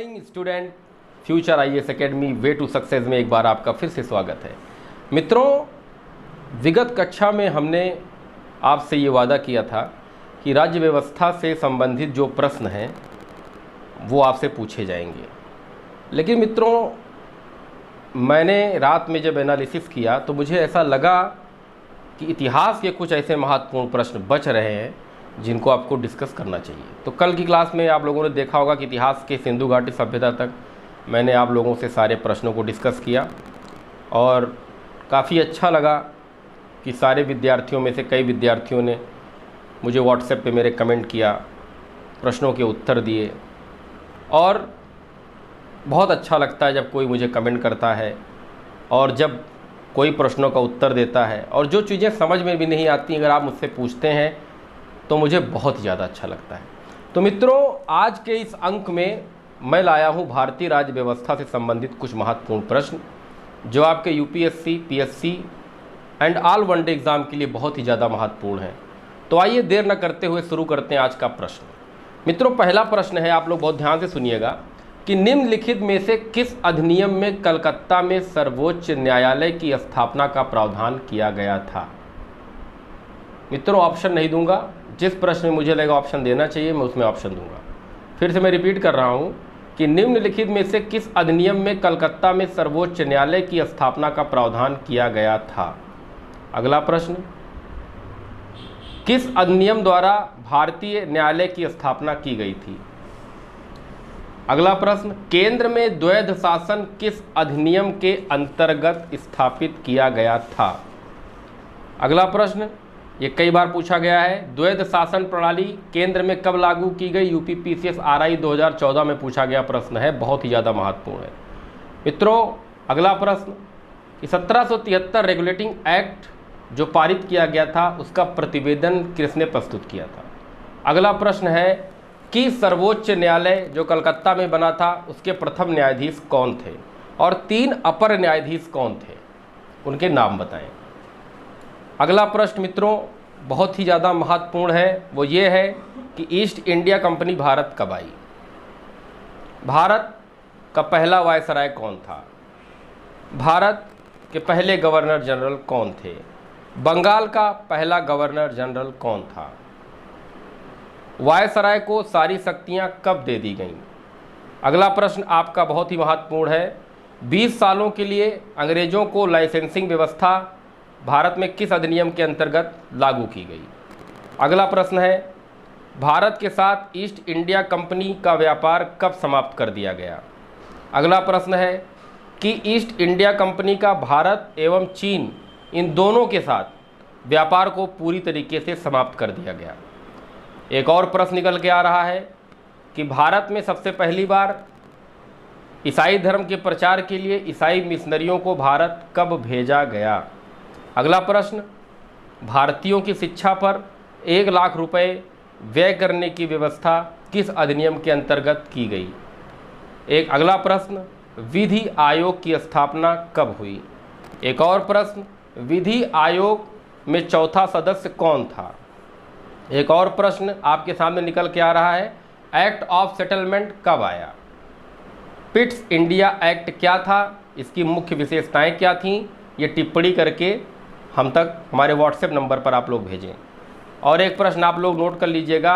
Morning student, future IAS academy way to success में एक बार आपका फिर से स्वागत है। मित्रों, विगत कक्षा में हमने आपसे ये वादा किया था कि राज्य व्यवस्था से संबंधित जो प्रश्न हैं वो आपसे पूछे जाएंगे। लेकिन मित्रों, मैंने रात में जब एनालिसिस किया तो मुझे ऐसा लगा कि इतिहास के कुछ ऐसे महत्वपूर्ण प्रश्न बच रहे हैं जिनको आपको डिस्कस करना चाहिए। तो कल की क्लास में आप लोगों ने देखा होगा कि इतिहास के सिंधु घाटी सभ्यता तक मैंने आप लोगों से सारे प्रश्नों को डिस्कस किया और काफ़ी अच्छा लगा कि सारे विद्यार्थियों में से कई विद्यार्थियों ने मुझे व्हाट्सएप पे मेरे कमेंट किया, प्रश्नों के उत्तर दिए। और बहुत अच्छा लगता है जब कोई मुझे कमेंट करता है और जब कोई प्रश्नों का उत्तर देता है, और जो चीज़ें समझ में भी नहीं आती अगर आप मुझसे पूछते हैं तो मुझे बहुत ही ज़्यादा अच्छा लगता है। तो मित्रों, आज के इस अंक में मैं लाया हूँ भारतीय राज्य व्यवस्था से संबंधित कुछ महत्वपूर्ण प्रश्न जो आपके UPSC, PSC and all one day exam के लिए बहुत ही ज़्यादा महत्वपूर्ण है। तो आइए देर न करते हुए शुरू करते हैं आज का प्रश्न। मित्रों, पहला प्रश्न है, आप लोग बहुत ध्यान से सुनिएगा कि निम्नलिखित में से किस अधिनियम में कलकत्ता में सर्वोच्च न्यायालय की स्थापना का प्रावधान किया गया था। मित्रों, ऑप्शन नहीं दूंगा, जिस प्रश्न में मुझे लगा ऑप्शन देना चाहिए मैं उसमें ऑप्शन दूंगा। फिर से मैं रिपीट कर रहा हूं कि निम्नलिखित में से किस अधिनियम में कलकत्ता में सर्वोच्च न्यायालय की स्थापना का प्रावधान किया गया था। अगला प्रश्न, किस अधिनियम द्वारा भारतीय न्यायालय की स्थापना की गई थी। अगला प्रश्न, केंद्र में द्वैध शासन किस अधिनियम के अंतर्गत स्थापित किया गया था। अगला प्रश्न, ये कई बार पूछा गया है, द्वैध शासन प्रणाली केंद्र में कब लागू की गई। यूपी पीसीएस आरआई 2014 में पूछा गया प्रश्न है, बहुत ही ज़्यादा महत्वपूर्ण है। मित्रों, अगला प्रश्न कि 1773 रेगुलेटिंग एक्ट जो पारित किया गया था उसका प्रतिवेदन किसने प्रस्तुत किया था। अगला प्रश्न है कि सर्वोच्च न्यायालय जो कलकत्ता में बना था उसके प्रथम न्यायाधीश कौन थे और 3 अपर न्यायाधीश कौन थे, उनके नाम बताएं। अगला प्रश्न मित्रों बहुत ही ज़्यादा महत्वपूर्ण है, वो ये है कि ईस्ट इंडिया कंपनी भारत कब आई। भारत का पहला वायसराय कौन था। भारत के पहले गवर्नर जनरल कौन थे। बंगाल का पहला गवर्नर जनरल कौन था। वायसराय को सारी शक्तियां कब दे दी गईं। अगला प्रश्न आपका बहुत ही महत्वपूर्ण है, 20 सालों के लिए अंग्रेज़ों को लाइसेंसिंग व्यवस्था भारत में किस अधिनियम के अंतर्गत लागू की गई। अगला प्रश्न है, भारत के साथ ईस्ट इंडिया कंपनी का व्यापार कब समाप्त कर दिया गया। अगला प्रश्न है कि ईस्ट इंडिया कंपनी का भारत एवं चीन इन दोनों के साथ व्यापार को पूरी तरीके से समाप्त कर दिया गया। एक और प्रश्न निकल के आ रहा है कि भारत में सबसे पहली बार ईसाई धर्म के प्रचार के लिए ईसाई मिशनरियों को भारत कब भेजा गया। अगला प्रश्न, भारतीयों की शिक्षा पर 1 लाख रुपए व्यय करने की व्यवस्था किस अधिनियम के अंतर्गत की गई। एक अगला प्रश्न, विधि आयोग की स्थापना कब हुई। एक और प्रश्न, विधि आयोग में चौथा सदस्य कौन था। एक और प्रश्न आपके सामने निकल के आ रहा है, एक्ट ऑफ सेटलमेंट कब आया। पिट्स इंडिया एक्ट क्या था, इसकी मुख्य विशेषताएं क्या थीं, ये टिप्पणी करके हम तक हमारे व्हाट्सएप नंबर पर आप लोग भेजें। और एक प्रश्न आप लोग नोट कर लीजिएगा,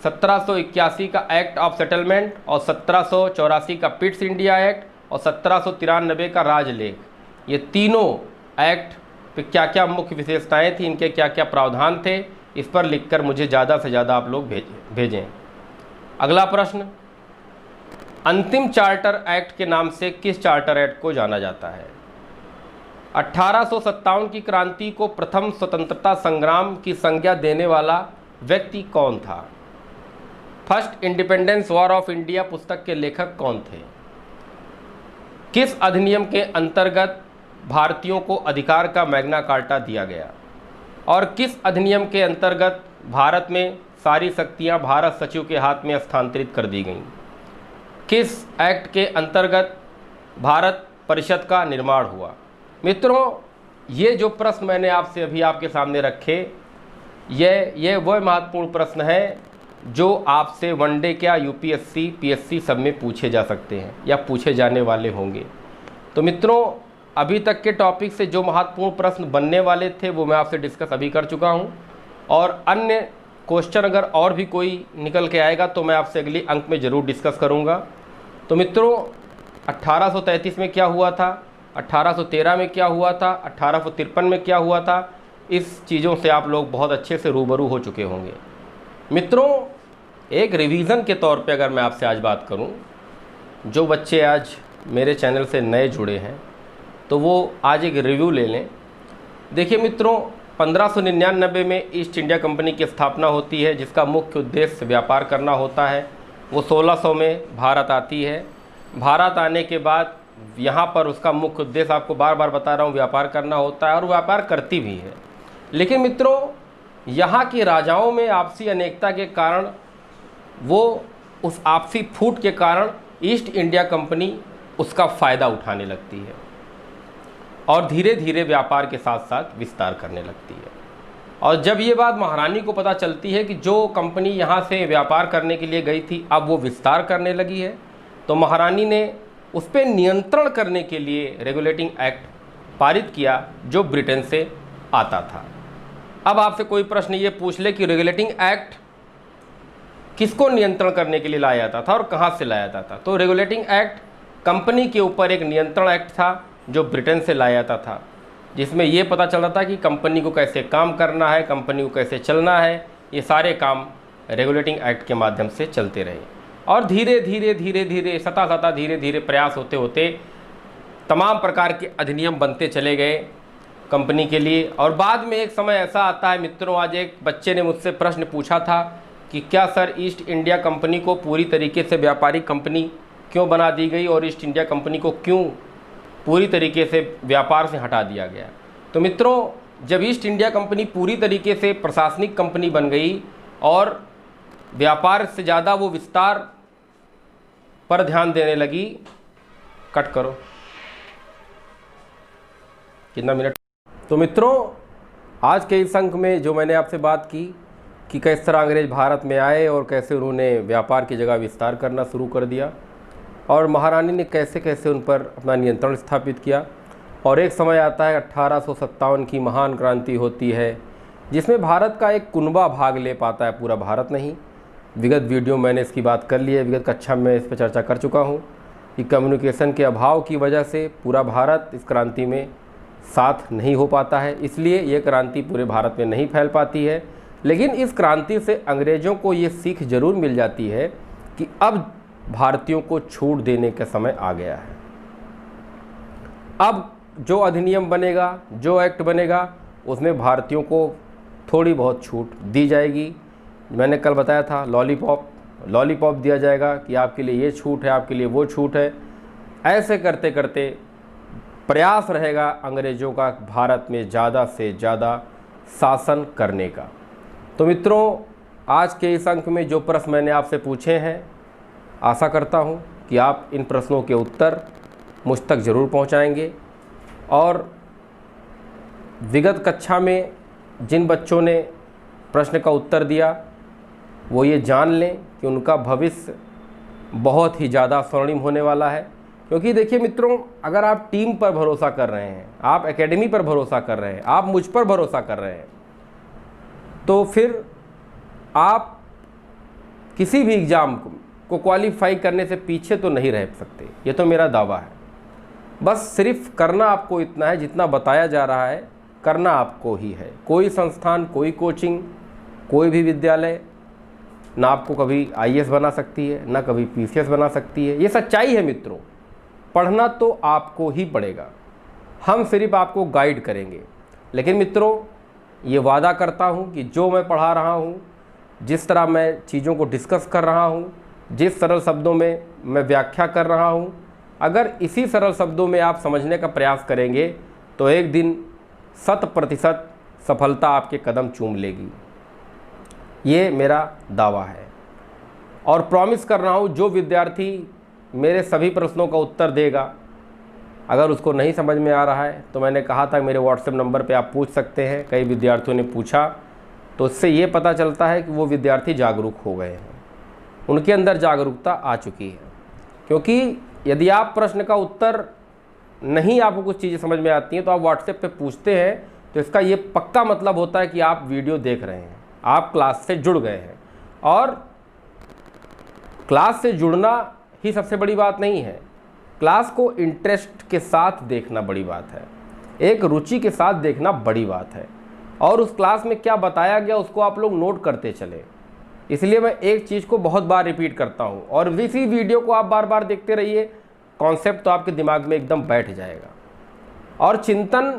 1781 का एक्ट ऑफ सेटलमेंट और 1784 का पिट्स इंडिया एक्ट और 1793 का राजलेख, ये तीनों एक्ट पे क्या क्या मुख्य विशेषताएं थी, इनके क्या क्या प्रावधान थे, इस पर लिखकर मुझे ज़्यादा से ज़्यादा आप लोग भेजें। अगला प्रश्न, अंतिम चार्टर एक्ट के नाम से किस चार्टर एक्ट को जाना जाता है। 1857 की क्रांति को प्रथम स्वतंत्रता संग्राम की संज्ञा देने वाला व्यक्ति कौन था। First independence war of India पुस्तक के लेखक कौन थे। किस अधिनियम के अंतर्गत भारतीयों को अधिकार का मैग्ना कार्टा दिया गया और किस अधिनियम के अंतर्गत भारत में सारी शक्तियां भारत सचिव के हाथ में स्थानांतरित कर दी गईं। किस एक्ट के अंतर्गत भारत परिषद का निर्माण हुआ। मित्रों, ये जो प्रश्न मैंने आपसे अभी आपके सामने रखे, ये वह महत्वपूर्ण प्रश्न है जो आपसे वनडे क्या यूपीएससी पीएससी सब में पूछे जा सकते हैं या पूछे जाने वाले होंगे। तो मित्रों, अभी तक के टॉपिक से जो महत्वपूर्ण प्रश्न बनने वाले थे वो मैं आपसे डिस्कस अभी कर चुका हूँ, और अन्य क्वेश्चन अगर और भी कोई निकल के आएगा तो मैं आपसे अगले अंक में ज़रूर डिस्कस करूँगा। तो मित्रों, 1833 में क्या हुआ था, 1813 में क्या हुआ था, 1853 में क्या हुआ था, इस चीज़ों से आप लोग बहुत अच्छे से रूबरू हो चुके होंगे। मित्रों, एक रिवीजन के तौर पे अगर मैं आपसे आज बात करूं, जो बच्चे आज मेरे चैनल से नए जुड़े हैं तो वो आज एक रिव्यू ले लें। देखिए मित्रों, 1599 में ईस्ट इंडिया कंपनी की स्थापना होती है, जिसका मुख्य उद्देश्य व्यापार करना होता है। वो 1600 में भारत आती है। भारत आने के बाद यहाँ पर उसका मुख्य उद्देश्य, आपको बार बार बता रहा हूँ, व्यापार करना होता है, और व्यापार करती भी है। लेकिन मित्रों, यहाँ के राजाओं में आपसी अनेकता के कारण, वो उस आपसी फूट के कारण ईस्ट इंडिया कंपनी उसका फ़ायदा उठाने लगती है और धीरे धीरे व्यापार के साथ साथ विस्तार करने लगती है। और जब ये बात महारानी को पता चलती है कि जो कंपनी यहाँ से व्यापार करने के लिए गई थी अब वो विस्तार करने लगी है, तो महारानी ने उस पर नियंत्रण करने के लिए रेगुलेटिंग एक्ट पारित किया जो ब्रिटेन से आता था। अब आपसे कोई प्रश्न ये पूछ ले कि रेगुलेटिंग एक्ट किसको नियंत्रण करने के लिए लाया जाता था और कहाँ से लाया जाता था, तो रेगुलेटिंग एक्ट कंपनी के ऊपर एक नियंत्रण एक्ट था जो ब्रिटेन से लाया जाता था, जिसमें ये पता चलता था कि कंपनी को कैसे काम करना है, कंपनी को कैसे चलना है। ये सारे काम रेगुलेटिंग एक्ट के माध्यम से चलते रहे और धीरे धीरे धीरे धीरे सता धीरे धीरे प्रयास होते होते तमाम प्रकार के अधिनियम बनते चले गए कंपनी के लिए। और बाद में एक समय ऐसा आता है मित्रों, आज एक बच्चे ने मुझसे प्रश्न पूछा था कि क्या सर ईस्ट इंडिया कंपनी को पूरी तरीके से व्यापारिक कंपनी क्यों बना दी गई और ईस्ट इंडिया कंपनी को क्यों पूरी तरीके से व्यापार से हटा दिया गया। तो मित्रों, जब ईस्ट इंडिया कंपनी पूरी तरीके से प्रशासनिक कंपनी बन गई और व्यापार से ज़्यादा वो विस्तार पर ध्यान देने लगी, कट करो कितना मिनट। तो मित्रों, आज के इस अंक में जो मैंने आपसे बात की कि किस तरह अंग्रेज भारत में आए और कैसे उन्होंने व्यापार की जगह विस्तार करना शुरू कर दिया और महारानी ने कैसे कैसे उन पर अपना नियंत्रण स्थापित किया। और एक समय आता है 1857 की महान क्रांति होती है, जिसमें भारत का एक कुनबा भाग ले पाता है, पूरा भारत नहीं। विगत वीडियो मैंने इसकी बात कर ली है, विगत कक्षा में इस पर चर्चा कर चुका हूँ कि कम्युनिकेशन के अभाव की वजह से पूरा भारत इस क्रांति में साथ नहीं हो पाता है, इसलिए ये क्रांति पूरे भारत में नहीं फैल पाती है। लेकिन इस क्रांति से अंग्रेज़ों को ये सीख जरूर मिल जाती है कि अब भारतीयों को छूट देने का समय आ गया है। अब जो अधिनियम बनेगा, जो एक्ट बनेगा, उसमें भारतीयों को थोड़ी बहुत छूट दी जाएगी। मैंने कल बताया था लॉलीपॉप दिया जाएगा कि आपके लिए ये छूट है, आपके लिए वो छूट है। ऐसे करते करते प्रयास रहेगा अंग्रेज़ों का भारत में ज़्यादा से ज़्यादा शासन करने का। तो मित्रों, आज के इस अंक में जो प्रश्न मैंने आपसे पूछे हैं, आशा करता हूं कि आप इन प्रश्नों के उत्तर मुझ तक ज़रूर पहुंचाएंगे। और विगत कक्षा में जिन बच्चों ने प्रश्न का उत्तर दिया वो ये जान लें कि उनका भविष्य बहुत ही ज़्यादा स्वर्णिम होने वाला है। क्योंकि देखिए मित्रों, अगर आप टीम पर भरोसा कर रहे हैं, आप एकेडमी पर भरोसा कर रहे हैं, आप मुझ पर भरोसा कर रहे हैं, तो फिर आप किसी भी एग्ज़ाम को क्वालिफाई करने से पीछे तो नहीं रह सकते। ये तो मेरा दावा है। बस सिर्फ करना आपको इतना है, जितना बताया जा रहा है करना आपको ही है। कोई संस्थान, कोई कोचिंग, कोई भी विद्यालय ना आपको कभी आईएएस बना सकती है, ना कभी पीसीएस बना सकती है। ये सच्चाई है मित्रों। पढ़ना तो आपको ही पड़ेगा, हम सिर्फ आपको गाइड करेंगे। लेकिन मित्रों, ये वादा करता हूँ कि जो मैं पढ़ा रहा हूँ, जिस तरह मैं चीज़ों को डिस्कस कर रहा हूँ, जिस सरल शब्दों में मैं व्याख्या कर रहा हूँ, अगर इसी सरल शब्दों में आप समझने का प्रयास करेंगे तो एक दिन 100% सफलता आपके कदम चूम लेगी। ये मेरा दावा है और प्रॉमिस कर रहा हूँ, जो विद्यार्थी मेरे सभी प्रश्नों का उत्तर देगा, अगर उसको नहीं समझ में आ रहा है तो मैंने कहा था मेरे व्हाट्सएप नंबर पे आप पूछ सकते हैं। कई विद्यार्थियों ने पूछा तो इससे ये पता चलता है कि वो विद्यार्थी जागरूक हो गए हैं, उनके अंदर जागरूकता आ चुकी है। क्योंकि यदि आप प्रश्न का उत्तर नहीं, आपको कुछ चीज़ें समझ में आती हैं तो आप व्हाट्सएप पे पूछते हैं, तो इसका ये पक्का मतलब होता है कि आप वीडियो देख रहे हैं, आप क्लास से जुड़ गए हैं। और क्लास से जुड़ना ही सबसे बड़ी बात नहीं है, क्लास को इंटरेस्ट के साथ देखना बड़ी बात है, एक रुचि के साथ देखना बड़ी बात है, और उस क्लास में क्या बताया गया उसको आप लोग नोट करते चले। इसलिए मैं एक चीज़ को बहुत बार रिपीट करता हूँ, और इसी वीडियो को आप बार बार देखते रहिए, कॉन्सेप्ट तो आपके दिमाग में एकदम बैठ जाएगा। और चिंतन,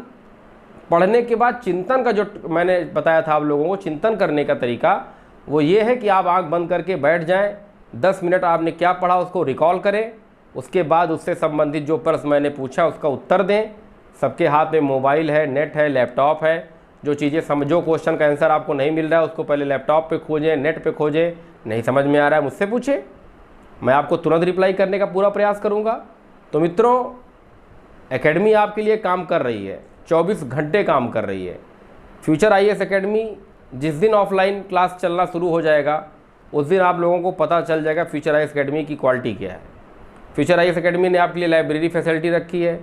पढ़ने के बाद चिंतन का जो मैंने बताया था आप लोगों को, चिंतन करने का तरीका वो ये है कि आप आंख बंद करके बैठ जाएं, 10 मिनट आपने क्या पढ़ा उसको रिकॉल करें, उसके बाद उससे संबंधित जो प्रश्न मैंने पूछा उसका उत्तर दें। सबके हाथ में मोबाइल है, नेट है, लैपटॉप है, जो चीज़ें समझो, क्वेश्चन का आंसर आपको नहीं मिल रहा है उसको पहले लैपटॉप पे खोजें, नेट पे खोजें, नहीं समझ में आ रहा है मुझसे पूछें, मैं आपको तुरंत रिप्लाई करने का पूरा प्रयास करूँगा। तो मित्रों, एकेडमी आपके लिए काम कर रही है, 24 घंटे काम कर रही है। फ्यूचर आईएएस एकेडमी जिस दिन ऑफलाइन क्लास चलना शुरू हो जाएगा उस दिन आप लोगों को पता चल जाएगा फ्यूचर आईएएस एकेडमी की क्वालिटी क्या है। फ्यूचर आईएएस एकेडमी ने आपके लिए लाइब्रेरी फैसिलिटी रखी है,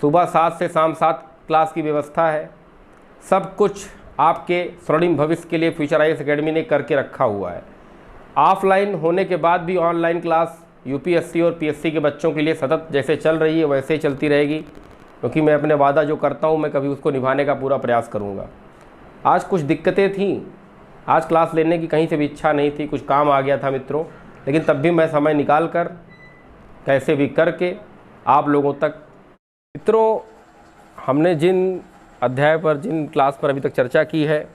सुबह 7 से शाम 7 क्लास की व्यवस्था है, सब कुछ आपके स्वर्णिम भविष्य के लिए फ्यूचर आईएएस एकेडमी ने करके रखा हुआ है। ऑफलाइन होने के बाद भी ऑनलाइन क्लास यूपीएससी और पीएससी के बच्चों के लिए सतत जैसे चल रही है वैसे ही चलती रहेगी, क्योंकि मैं अपने वादा जो करता हूँ मैं कभी उसको निभाने का पूरा प्रयास करूँगा। आज कुछ दिक्कतें थीं, आज क्लास लेने की कहीं से भी इच्छा नहीं थी, कुछ काम आ गया था मित्रों, लेकिन तब भी मैं समय निकाल कर कैसे भी करके आप लोगों तक, मित्रों हमने जिन अध्याय पर, जिन क्लास पर अभी तक चर्चा की है,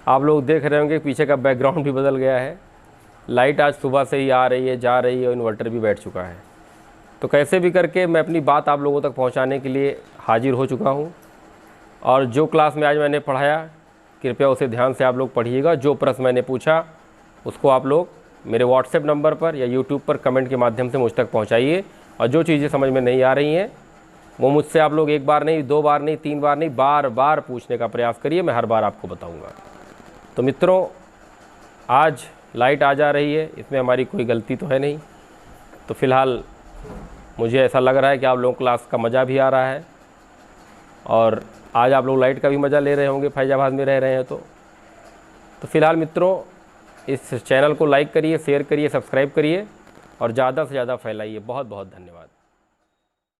आप लोग देख रहे होंगे पीछे का बैकग्राउंड भी बदल गया है, लाइट आज सुबह से ही आ रही है, जा रही है, इन्वर्टर भी बैठ चुका है। तो कैसे भी करके मैं अपनी बात आप लोगों तक पहुंचाने के लिए हाजिर हो चुका हूं। और जो क्लास में आज मैंने पढ़ाया कृपया उसे ध्यान से आप लोग पढ़िएगा। जो प्रश्न मैंने पूछा उसको आप लोग मेरे व्हाट्सएप नंबर पर या यूट्यूब पर कमेंट के माध्यम से मुझ तक पहुँचाइए। और जो चीज़ें समझ में नहीं आ रही हैं वो मुझसे आप लोग एक बार नहीं, 2 बार नहीं, 3 बार नहीं, बार बार पूछने का प्रयास करिए, मैं हर बार आपको बताऊँगा। तो मित्रों, आज लाइट आ जा रही है, इसमें हमारी कोई गलती तो है नहीं। तो फ़िलहाल मुझे ऐसा लग रहा है कि आप लोगों को क्लास का मज़ा भी आ रहा है, और आज आप लोग लाइट का भी मज़ा ले रहे होंगे, फैजाबाद में रह रहे हैं तो फ़िलहाल मित्रों इस चैनल को लाइक करिए, शेयर करिए, सब्सक्राइब करिए और ज़्यादा से ज़्यादा फैलाइए। बहुत बहुत धन्यवाद।